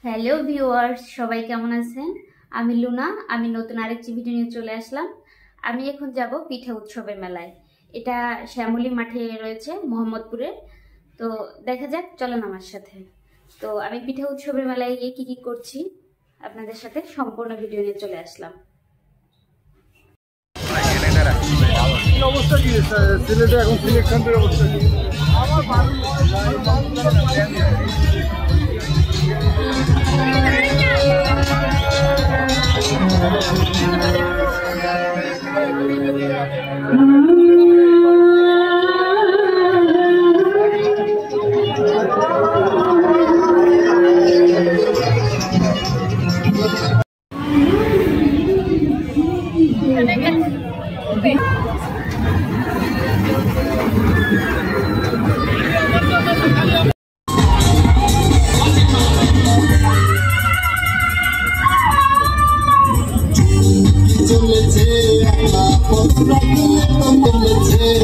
Hello viewers, সবাই কেমন আছেন? আমি লুনা। আমি নতুন আরেকটি ভিডিও নিয়ে চলে আসলাম। আমি এখন যাব পিঠা উৎসবের মেলায়। এটা শ্যামলী মাঠে রয়েছে, মোহাম্মদপুরে। তো দেখা যাক, চলেন আমার সাথে। তো আমি পিঠা উৎসবের মেলায় গিয়ে কি করছি আপনাদের সাথে সম্পূর্ণ ভিডিও নিয়ে চলে আসলাম। অবস্থা কি সিলেটে এখন সিলেকশনের অবস্থা কি? চলেছে